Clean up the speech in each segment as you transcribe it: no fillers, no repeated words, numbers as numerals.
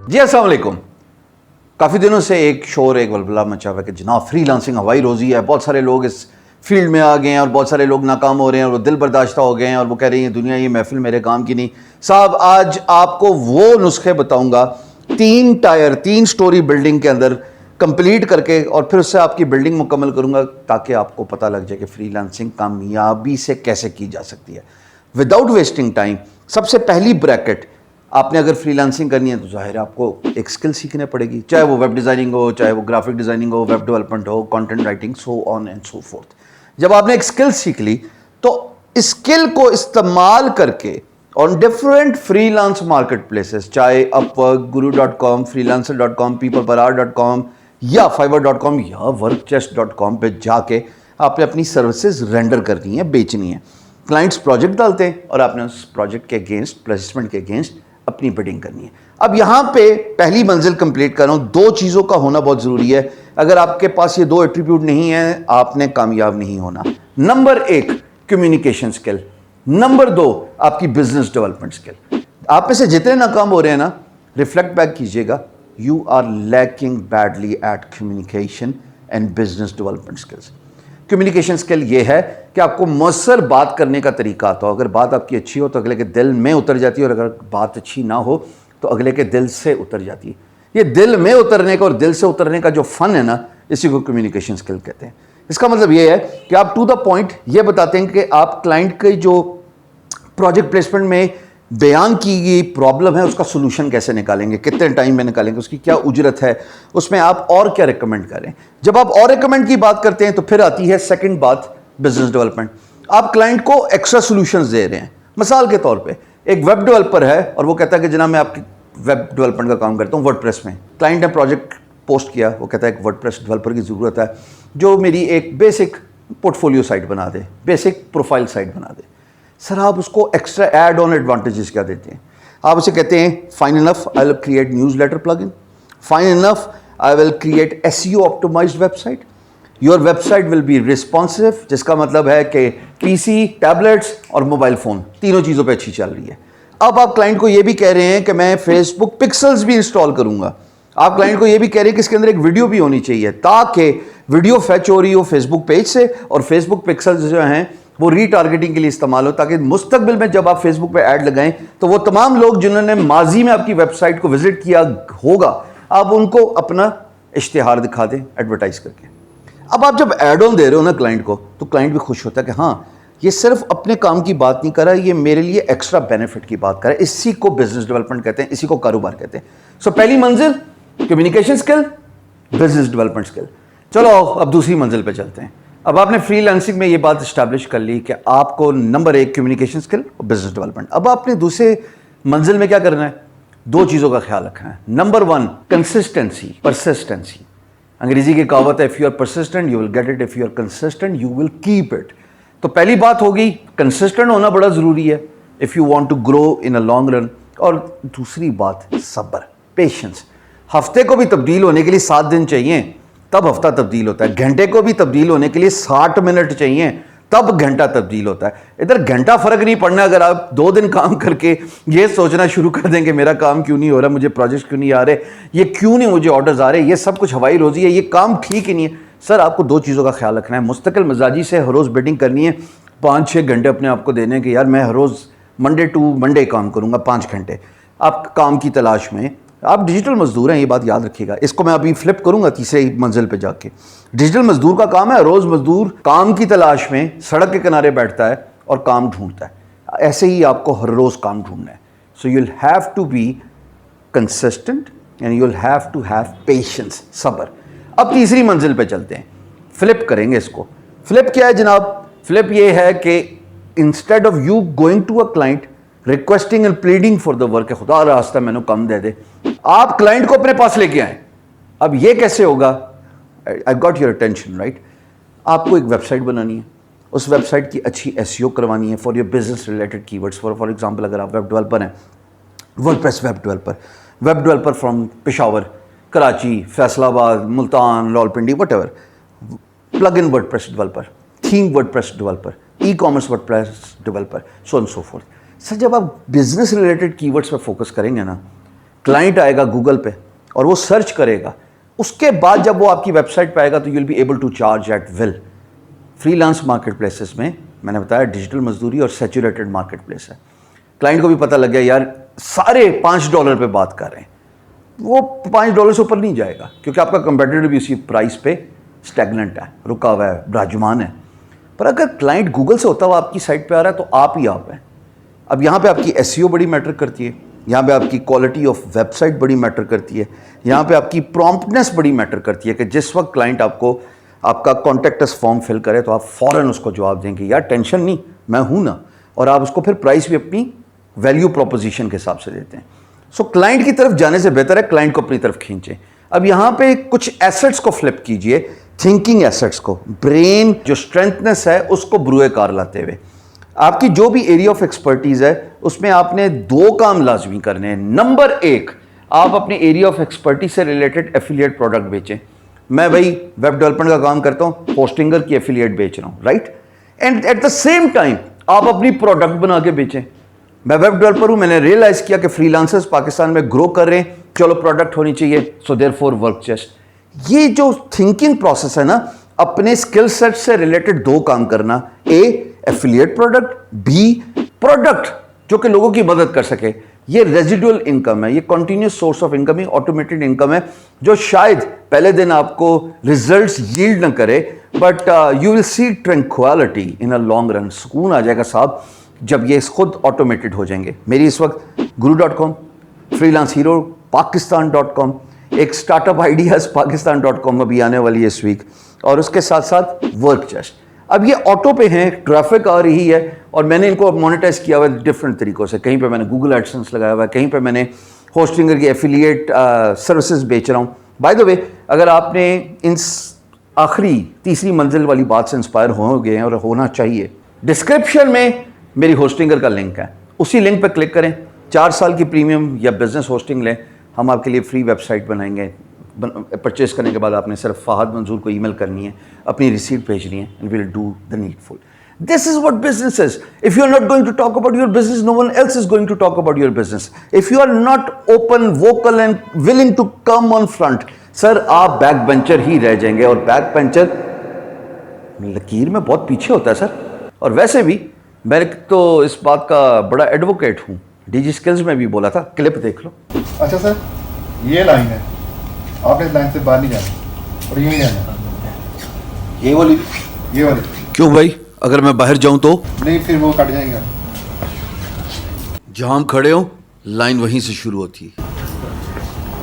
जी अस्सलाम वालेकुम। काफ़ी दिनों से एक शोर एक वलवला मचा हुआ है कि जनाब फ्रीलांसिंग हवाई रोज़ी है, बहुत सारे लोग इस फील्ड में आ गए हैं और बहुत सारे लोग नाकाम हो रहे हैं और वो दिल बर्दाश्ता हो गए हैं और वो कह रही हैं दुनिया ये महफिल मेरे काम की नहीं। साहब आज आपको वो नुस्खे बताऊंगा 3 स्टोरी बिल्डिंग के अंदर कंप्लीट करके और फिर उससे आपकी बिल्डिंग मुकम्मल करूंगा ताकि आपको पता लग जाए कि फ्रीलांसिंग कामयाबी से कैसे की जा सकती है विदाउट वेस्टिंग टाइम। सबसे पहली ब्रैकेट, आपने अगर फ्रीलांसिंग करनी है तो जाहिर है आपको एक स्किल सीखनी पड़ेगी, चाहे वो वेब डिज़ाइनिंग हो, चाहे वो ग्राफिक डिज़ाइनिंग हो, वेब डेवलपमेंट हो, content writing, so on and so fourth. जब आपने एक स्किल सीख ली तो स्किल को इस्तेमाल करके on different freelance market places, चाहे अपवर्क, guru.com, freelancer.com, peopleparar.com या fiverr.com या workchest.com पे जाके आपने अपनी सर्विसेज रेंडर करनी है, बेचनी है। क्लाइंट्स प्रोजेक्ट डालते हैं और आपने उस प्रोजेक्ट के अगेंस्ट, प्लेसमेंट के अगेंस्ट अपनी बिडिंग करनी है। अब यहां पे पहली मंजिल कंप्लीट कर रहा हूं, 2 चीज़ों का होना बहुत ज़रूरी है। अगर आपके पास ये 2 एट्रीब्यूट नहीं है आपने कामयाब नहीं होना। नंबर 1 कम्युनिकेशन स्किल, नंबर 2 आपकी बिजनेस डेवलपमेंट स्किल। आप में से जितने नाकाम हो रहे हैं ना, रिफ्लेक्ट बैक कीजिएगा, you are lacking badly at communication and business development skills. Communication skill ये है कि आपको मौसर बात करने का तरीका आता हो। अगर बात आपकी अच्छी हो तो अगले के दिल में उतर जाती है और अगर बात अच्छी ना हो तो अगले के दिल से उतर जाती है। ये दिल में उतरने का और दिल से उतरने का जो फन है ना, इसी को कम्युनिकेशन स्किल कहते हैं। इसका मतलब ये है कि आप टू द पॉइंट ये बताते हैं कि आप क्लाइंट के जो प्रोजेक्ट प्लेसमेंट में बयान की गई प्रॉब्लम है उसका सोल्यूशन कैसे निकालेंगे, कितने टाइम में निकालेंगे, उसकी क्या उजरत है, उसमें आप और क्या रिकमेंड करें। जब आप और रिकमेंड की बात करते हैं तो फिर आती है सेकंड बात, बिजनेस डेवलपमेंट। आप क्लाइंट को एक्स्ट्रा सॉल्यूशंस दे रहे हैं। मिसाल के तौर पे एक वेब डेवलपर है और वो कहता है कि जनाब मैं आपकी वेब डेवलपमेंट का काम करता हूँ वर्डप्रेस में। क्लाइंट ने प्रोजेक्ट पोस्ट किया, वो कहता है एक वर्डप्रेस डेवलपर की ज़रूरत है जो मेरी एक बेसिक पोर्टफोलियो साइट बना दे, बेसिक प्रोफाइल साइट बना दे। सर आप उसको एक्स्ट्रा एड ऑन एडवांटेजेस क्या देते हैं? आप उसे कहते हैं fine enough I will create newsletter plugin, fine enough I will create SEO optimized website, your website will be responsive, जिसका मतलब है कि पीसी, टैबलेट्स और मोबाइल फ़ोन तीनों चीज़ों पे अच्छी चल रही है। अब आप क्लाइंट को ये भी कह रहे हैं कि मैं फेसबुक पिक्सल्स भी इंस्टॉल करूंगा। आप क्लाइंट को ये भी कह रहे हैं कि इसके अंदर एक वीडियो भी होनी चाहिए ताकि वीडियो फैच हो रही हो फेसबुक पेज से और फेसबुक पिक्सल्स जो हैं वो रीटारगेटिंग के लिए इस्तेमाल हो, ताकि मुस्तकबिल में जब आप फेसबुक पे ऐड लगाएं तो वो तमाम लोग जिन्होंने माजी में आपकी वेबसाइट को विजिट किया होगा आप उनको अपना इश्तिहार दिखा दें एडवर्टाइज करके। अब आप जब एड ऑन दे रहे हो ना क्लाइंट को, तो क्लाइंट भी खुश होता है कि हाँ ये सिर्फ अपने काम की बात नहीं कर रहा, ये मेरे लिए एक्स्ट्रा बेनिफिट की बात कर रहा है। इसी को बिजनेस डेवलपमेंट कहते हैं, इसी को कारोबार कहते हैं। सो पहली मंजिल communication skill, business development skill. चलो अब दूसरी मंजिल पे चलते हैं। अब आपने फ्रीलांसिंग में ये बात इस्टेब्लिश कर ली कि आपको नंबर 1 कम्युनिकेशन स्किल और बिजनेस डेवलपमेंट। अब आपने दूसरे मंजिल में क्या करना है? 2 चीज़ों का ख्याल रखना है। Number 1 consistency, persistency. अंग्रेजी की कहावत है if you are persistent you will get it, if you are consistent you will keep it. तो पहली बात होगी कंसिस्टेंट होना बड़ा ज़रूरी है if you want to grow in a long run. और दूसरी बात सब्र, पेशेंस। हफ्ते को भी तब्दील होने के लिए 7 दिन चाहिए तब हफ्ता तब्दील होता है। घंटे को भी तब्दील होने के लिए 60 मिनट चाहिए तब घंटा तब्दील होता है। इधर घंटा फर्क नहीं पड़ना अगर आप 2 दिन काम करके ये सोचना शुरू कर देंगे मेरा काम क्यों नहीं हो रहा, मुझे प्रोजेक्ट क्यों नहीं आ रहे, ये क्यों नहीं मुझे ऑर्डर्स आ रहे, ये सब कुछ हवाई रोजी है, ये काम ठीक ही नहीं है। सर आपको 2 चीज़ों का ख्याल रखना है। मुस्तकिल मिजाजी से हर रोज़ बिल्डिंग करनी है, 5-6 घंटे अपने आप को देने कि यार मैं हर रोज़ मंडे टू मंडे काम करूँगा 5 घंटे। आप काम की तलाश में, आप डिजिटल मजदूर हैं, ये बात याद रखिएगा। इसको मैं अभी फ्लिप करूंगा तीसरे मंजिल पे जाके। डिजिटल मजदूर का काम है, रोज मजदूर काम की तलाश में सड़क के किनारे बैठता है और काम ढूंढता है। ऐसे ही आपको हर रोज काम ढूंढना है। So you will have to be consistent and you will have to have patience, सब्र। अब तीसरी मंजिल पे चलते हैं, फ्लिप करेंगे इसको। फ्लिप क्या है जनाब? फ्लिप ये है कि instead of you going to a client requesting and pleading for the work, खुदा रास्ता मैंने कम दे दे, आप क्लाइंट को अपने पास लेके आए। अब ये कैसे होगा? I got your attention right. आपको एक वेबसाइट बनानी है, उस वेबसाइट की अच्छी एसईओ करवानी है for your business related keywords. For example अगर आप वेब डेवलपर हैं, WordPress web developer from Peshawar, Karachi, Faisalabad, Multan, Rawalpindi, whatever, plug in WordPress developer, theme WordPress developer, e commerce WordPress developer, so and so fourth. Sir जब आप business related keywords पर focus करेंगे ना client आएगा Google पे और वो सर्च करेगा, उसके बाद जब वो आपकी वेबसाइट पे आएगा तो you will be able to charge at will. Freelance market places में मैंने बताया डिजिटल मजदूरी और सैचुरेटेड मार्केट प्लेस है। क्लाइंट को भी पता लग गया यार सारे $5 पे बात कर रहे हैं, वो $5 से ऊपर नहीं जाएगा क्योंकि आपका कंपेटिटर भी उसी प्राइस पे स्टैग्नेंट है, रुका हुआ है, विराजमान है। पर अगर क्लाइंट गूगल से होता हुआ आपकी साइट पे आ रहा है तो आप ही आप हैं। अब यहाँ पे आपकी एसईओ बड़ी मैटर करती है, यहाँ पे आपकी क्वालिटी ऑफ वेबसाइट बड़ी मैटर करती है, यहाँ पे आपकी प्रॉम्प्टनेस बड़ी मैटर करती है कि जिस वक्त क्लाइंट आपको आपका कॉन्टैक्ट अस फॉर्म फिल करे तो आप फ़ौरन उसको जवाब देंगे यार टेंशन नहीं, मैं हूँ ना, और आप उसको फिर प्राइस भी अपनी वैल्यू प्रोपोजिशन के हिसाब से देते हैं। सो क्लाइंट की तरफ जाने से बेहतर है क्लाइंट को अपनी तरफ खींचें। अब यहाँ पे कुछ एसेट्स को फ्लिप कीजिए, थिंकिंग एसेट्स को, ब्रेन जो स्ट्रेंथनेस है उसको ब्रूए कार लाते हुए। आपकी जो भी एरिया ऑफ एक्सपर्टीज है उसमें आपने 2 काम लाजमी करने हैं। नंबर 1, आप अपने एरिया ऑफ एक्सपर्टीज से रिलेटेड एफिलिएट प्रोडक्ट बेचें। मैं भाई वेब डेवलपमेंट का काम करता हूं, होस्टिंगर की एफिलिएट बेच रहा हूं, right, and at the same time आप अपनी प्रोडक्ट बना के बेचें। मैं वेब डेवलपर हूं, मैंने रियलाइज किया कि फ्रीलांसर्स पाकिस्तान में ग्रो कर रहे हैं, चलो प्रोडक्ट होनी चाहिए, सो देयरफॉर वर्क जस्ट। ये जो थिंकिंग प्रोसेस है ना, अपने स्किल सेट से रिलेटेड 2 काम करना, ए एफिलिएट प्रोडक्ट, बी प्रोडक्ट जो कि लोगों की मदद कर सके। ये रेजिडुअल इनकम है, ये कंटिन्यूस सोर्स ऑफ इनकम है, ऑटोमेटेड इनकम है, जो शायद पहले दिन आपको रिजल्ट्स यील्ड न करे, but you will see tranquillity in a long run. सुकून आ जाएगा साहब जब ये खुद ऑटोमेटेड हो जाएंगे। मेरी इस वक्त guru.com, फ्रीलांस हीरो पाकिस्तान.com, एक स्टार्टअप आइडियाज पाकिस्तान.com अभी आने वाली है इस वीक, और उसके साथ साथ वर्क जस्ट। अब ये ऑटो पे हैं, ट्रैफिक आ रही है और मैंने इनको मोनेटाइज किया हुआ है डिफरेंट तरीक़ों से। कहीं पे मैंने गूगल एडसेंस लगाया हुआ है, कहीं पे मैंने होस्टिंगर की एफिलिएट सर्विसेज बेच रहा हूँ। बाय द वे, अगर आपने इन आखिरी तीसरी मंजिल वाली बात से इंस्पायर हो गए हैं और होना चाहिए, डिस्क्रिप्शन में मेरी होस्टिंगर का लिंक है, उसी लिंक पर क्लिक करें, 4 साल की प्रीमियम या बिजनेस होस्टिंग लें, हम आपके लिए फ्री वेबसाइट बनाएंगे। परचेस करने के बाद आपने सिर्फ फहद मंजूर को ईमेल करनी है, अपनी रिसीट भेजनी है, and will do the needful. This is what business is. If you are not going to talk about your business, no one else is going to talk about your business. If you are not open, vocal and willing to come on front, sir आप back bencher ही रह जाएंगे, और back bencher लकीर में बहुत पीछे होता है सर। और वैसे भी मैं तो इस बात का बड़ा एडवोकेट हूँ, डीजी स्किल्स में भी बोला था, क्लिप देख लो। अच्छा सर, ये लाइन है, आपने इस लाइन से बाहर नहीं जाना और यही जाना। ये वाली क्यों भाई? अगर मैं बाहर जाऊं तो नहीं, फिर वो कट जाएंगे। जहां हम खड़े हो लाइन वहीं से शुरू होती है।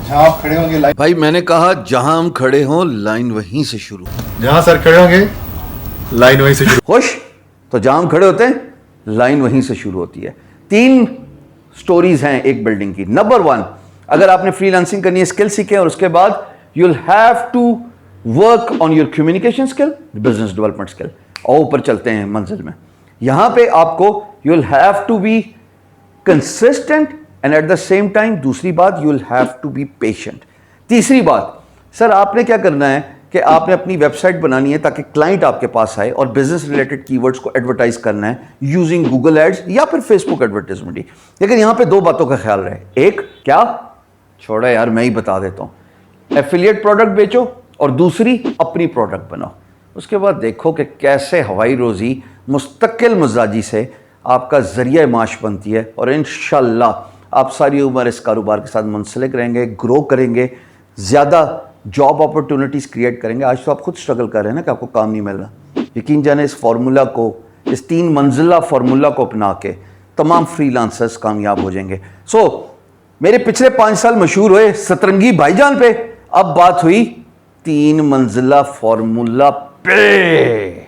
जहां आप खड़े होंगे लाइन, भाई मैंने कहा जहां हम खड़े हो लाइन वहीं से शुरू। जहां सर खड़े होंगे लाइन वहीं से शुरू। खुश? तो जहां हम खड़े होते हैं लाइन वहीं से शुरू होती है। 3 स्टोरीज हैं एक बिल्डिंग की। नंबर 1, अगर आपने फ्रीलांसिंग करनी है, स्किल सीखे, और उसके बाद you will have to work on your communication skill, business development skill. और ऊपर चलते हैं मंजिल में, यहां पे आपको you will have to be consistent and at the same time, दूसरी बात you will have to be patient. तीसरी बात, सर आपने क्या करना है कि आपने अपनी वेबसाइट बनानी है ताकि क्लाइंट आपके पास आए, और बिजनेस रिलेटेड कीवर्ड्स को एडवर्टाइज करना है यूजिंग गूगल एड्स या फिर फेसबुक एडवर्टाइजमेंट ही। लेकिन यहां पे 2 बातों का ख्याल रहे। एक क्या, छोड़ा यार मैं ही बता देता हूं, एफिलिएट प्रोडक्ट बेचो, और दूसरी अपनी प्रोडक्ट बनाओ। उसके बाद देखो कि कैसे हवाई रोज़ी मुस्तकिल मिजाजी से आपका ज़रिया माश बनती है, और इंशाल्लाह आप सारी उम्र इस कारोबार के साथ मुंसलिक रहेंगे, ग्रो करेंगे, ज़्यादा जॉब अपॉर्चुनिटीज़ क्रिएट करेंगे। आज तो आप खुद स्ट्रगल कर रहे हैं ना कि आपको काम नहीं मिल रहा। यकीन जाने इस फार्मूला को, इस 3 मंजिला फार्मूला को अपना के तमाम फ्रीलांसर्स कामयाब हो जाएंगे। मेरे पिछले 5 साल मशहूर हुए सतरंगी भाईजान पे, अब बात हुई 3 मंजिला फार्मूला पे।